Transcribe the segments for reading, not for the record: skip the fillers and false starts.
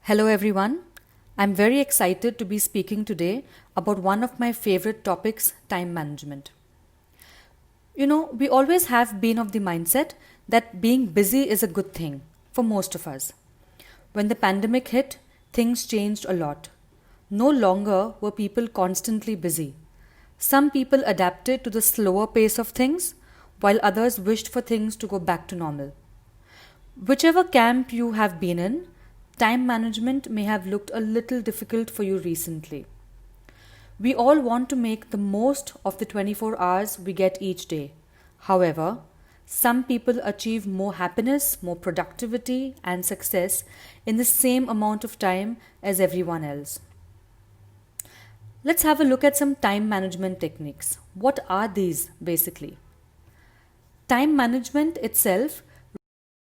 Hello everyone. I'm very excited to be speaking today about one of my favorite topics, time management. We always have been of the mindset that being busy is a good thing for most of us. When the pandemic hit, things changed a lot. No longer were people constantly busy. Some people adapted to the slower pace of things, while others wished for things to go back to normal. Whichever camp you have been in, time management may have looked a little difficult for you recently. We all want to make the most of the 24 hours we get each day. However, some people achieve more happiness, more productivity, and success in the same amount of time as everyone else. Let's have a look at some time management techniques. What are these basically? Time management itself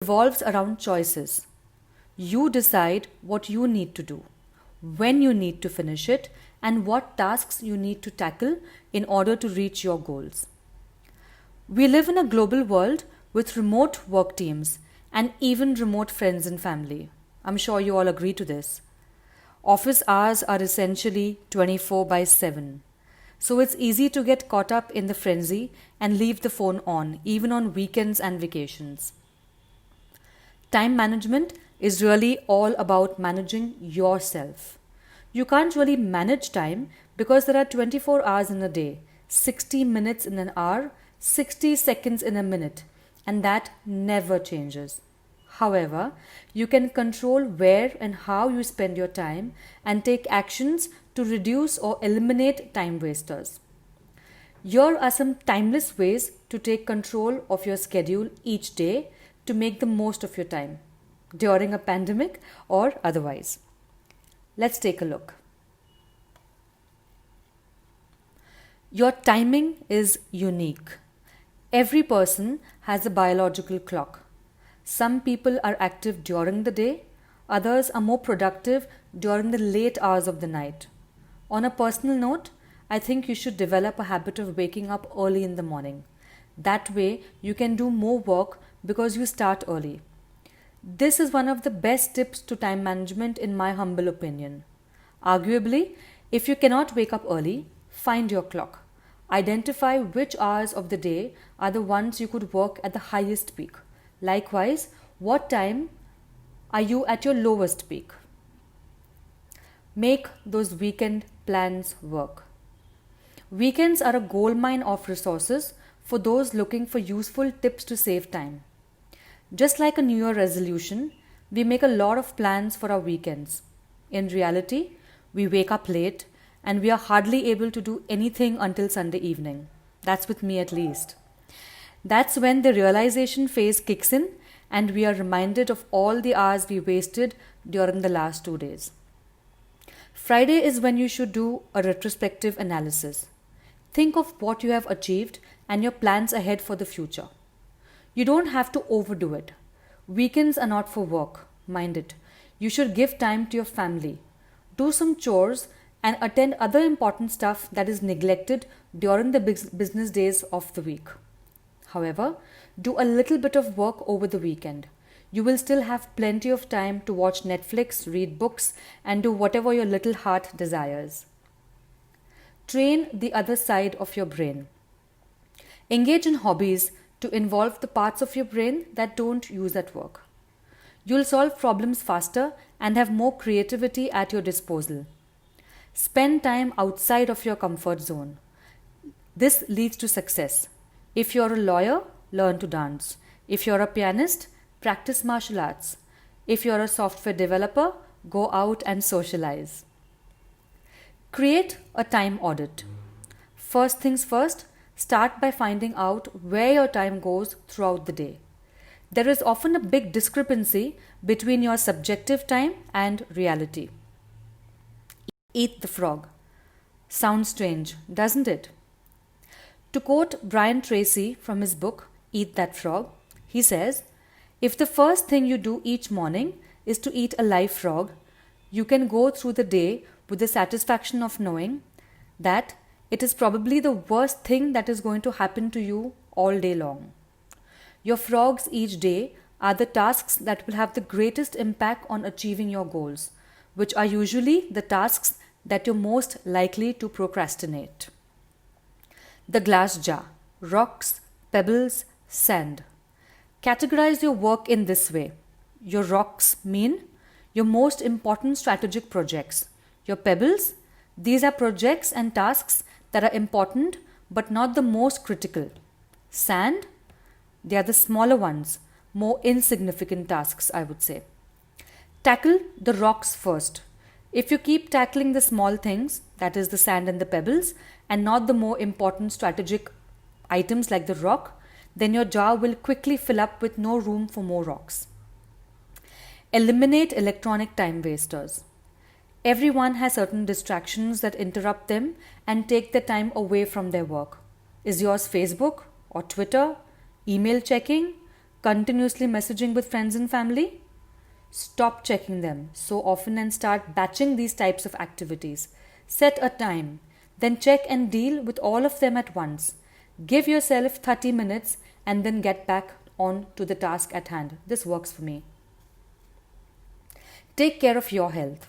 revolves around choices. You decide what you need to do, when you need to finish it, and what tasks you need to tackle in order to reach your goals. We live in a global world with remote work teams and even remote friends and family. I'm sure you all agree to this. Office hours are essentially 24 by 7. So it's easy to get caught up in the frenzy and leave the phone on, even on weekends and vacations. Time management is really all about managing yourself. You can't really manage time because there are 24 hours in a day, 60 minutes in an hour, 60 seconds in a minute, and that never changes. However, you can control where and how you spend your time and take actions to reduce or eliminate time wasters. Here are some timeless ways to take control of your schedule each day to make the most of your time during a pandemic or otherwise. Let's take a look. Your timing is unique. Every person has a biological clock. Some people are active during the day, others are more productive during the late hours of the night. On a personal note, I think you should develop a habit of waking up early in the morning. That way, you can do more work because you start early. This is one of the best tips to time management in my humble opinion. Arguably, if you cannot wake up early, find your clock. Identify which hours of the day are the ones you could work at the highest peak. Likewise, what time are you at your lowest peak? Make those weekend plans work. Weekends are a goldmine of resources for those looking for useful tips to save time. Just like a New Year resolution, we make a lot of plans for our weekends. In reality, we wake up late and we are hardly able to do anything until Sunday evening. That's with me at least. That's when the realization phase kicks in and we are reminded of all the hours we wasted during the last 2 days. Friday is when you should do a retrospective analysis. Think of what you have achieved and your plans ahead for the future. You don't have to overdo it. Weekends are not for work, mind it. You should give time to your family. Do some chores and attend other important stuff that is neglected during the business days of the week. However, do a little bit of work over the weekend. You will still have plenty of time to watch Netflix, read books, and do whatever your little heart desires. Train the other side of your brain. Engage in hobbies to involve the parts of your brain that don't use at work. You'll solve problems faster and have more creativity at your disposal. Spend time outside of your comfort zone. This leads to success. If you're a lawyer, learn to dance. If you're a pianist, practice martial arts. If you're a software developer, go out and socialize. Create a time audit. First things first, start by finding out where your time goes throughout the day. There is often a big discrepancy between your subjective time and reality. Eat the frog. Sounds strange, doesn't it? To quote Brian Tracy from his book, Eat That Frog, he says, if the first thing you do each morning is to eat a live frog, you can go through the day with the satisfaction of knowing that it is probably the worst thing that is going to happen to you all day long. Your frogs each day are the tasks that will have the greatest impact on achieving your goals. which are usually the tasks that you're most likely to procrastinate. The glass jar: rocks, pebbles, sand. Categorize your work in this way. Your rocks mean your most important strategic projects. Your pebbles, these are projects and tasks that are important but not the most critical. Sand, they are the smaller ones, more insignificant tasks, I would say. Tackle the rocks first. If you keep tackling the small things, that is the sand and the pebbles, and not the more important strategic items like the rock, then your jar will quickly fill up with no room for more rocks. Eliminate electronic time wasters. Everyone has certain distractions that interrupt them and take the time away from their work. Is yours Facebook or Twitter, email checking, continuously messaging with friends and family? Stop checking them so often and start batching these types of activities. Set a time, then check and deal with all of them at once. Give yourself 30 minutes and then get back on to the task at hand. This works for me. Take care of your health.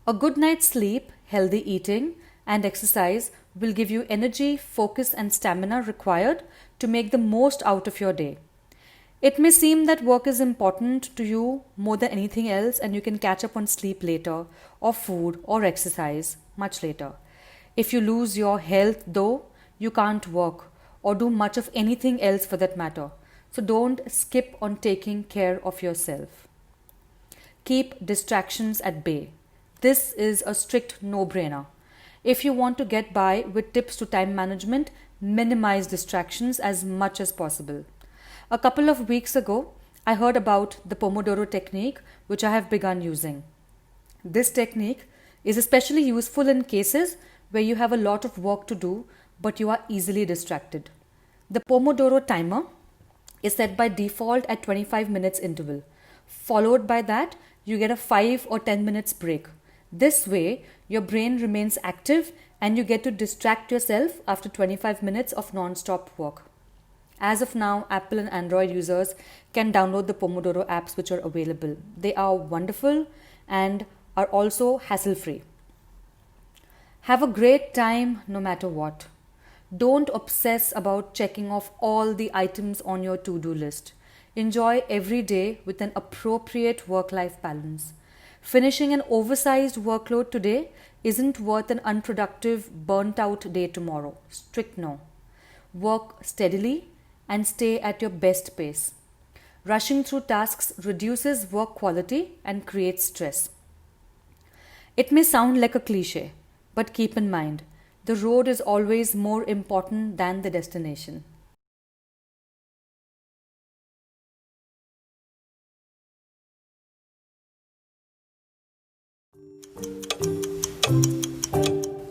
A good night's sleep, healthy eating, and exercise will give you energy, focus, and stamina required to make the most out of your day. It may seem that work is important to you more than anything else, and you can catch up on sleep later, or food, or exercise much later. If you lose your health, though, you can't work or do much of anything else for that matter. So don't skip on taking care of yourself. Keep distractions at bay. This is a strict no-brainer. If you want to get by with tips to time management, minimize distractions as much as possible. A couple of weeks ago, I heard about the Pomodoro technique, which I have begun using. This technique is especially useful in cases where you have a lot of work to do, but you are easily distracted. The Pomodoro timer is set by default at 25 minutes interval. Followed by that, you get a 5 or 10 minutes break. This way, your brain remains active and you get to distract yourself after 25 minutes of non-stop work. As of now, Apple and Android users can download the Pomodoro apps which are available. They are wonderful and are also hassle-free. Have a great time no matter what. Don't obsess about checking off all the items on your to-do list. Enjoy every day with an appropriate work-life balance. Finishing an oversized workload today isn't worth an unproductive, burnt-out day tomorrow. Strict no. Work steadily and stay at your best pace. Rushing through tasks reduces work quality and creates stress. It may sound like a cliche, but keep in mind, the road is always more important than the destination.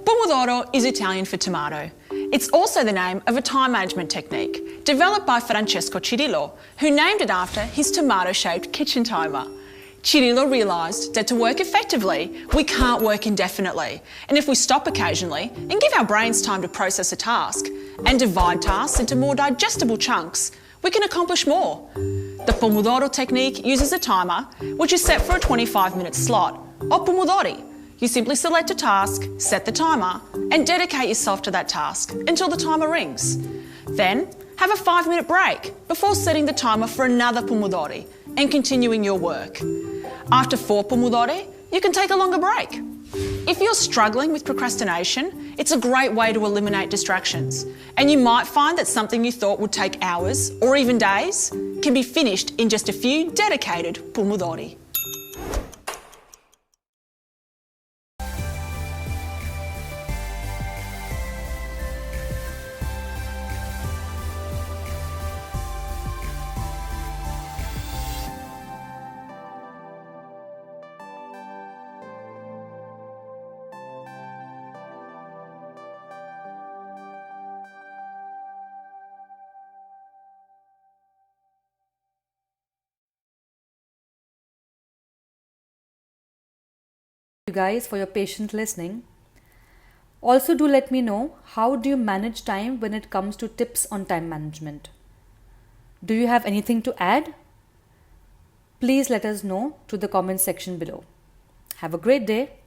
Pomodoro is Italian for tomato. It's also the name of a time management technique developed by Francesco Cirillo, who named it after his tomato-shaped kitchen timer. Cirillo realised that to work effectively, we can't work indefinitely, and if we stop occasionally and give our brains time to process a task and divide tasks into more digestible chunks, we can accomplish more. The Pomodoro technique uses a timer, which is set for a 25-minute slot, or pomodori. You simply select a task, set the timer, and dedicate yourself to that task until the timer rings. Then, have a 5-minute break before setting the timer for another pomodori and continuing your work. After 4 pomodori, you can take a longer break. If you're struggling with procrastination, it's a great way to eliminate distractions, and you might find that something you thought would take hours or even days can be finished in just a few dedicated pomodori. You guys for your patient listening. Also, do let me know, how do you manage time when it comes to tips on time management? Do you have anything to add? Please let us know to the comment section below. Have a great day.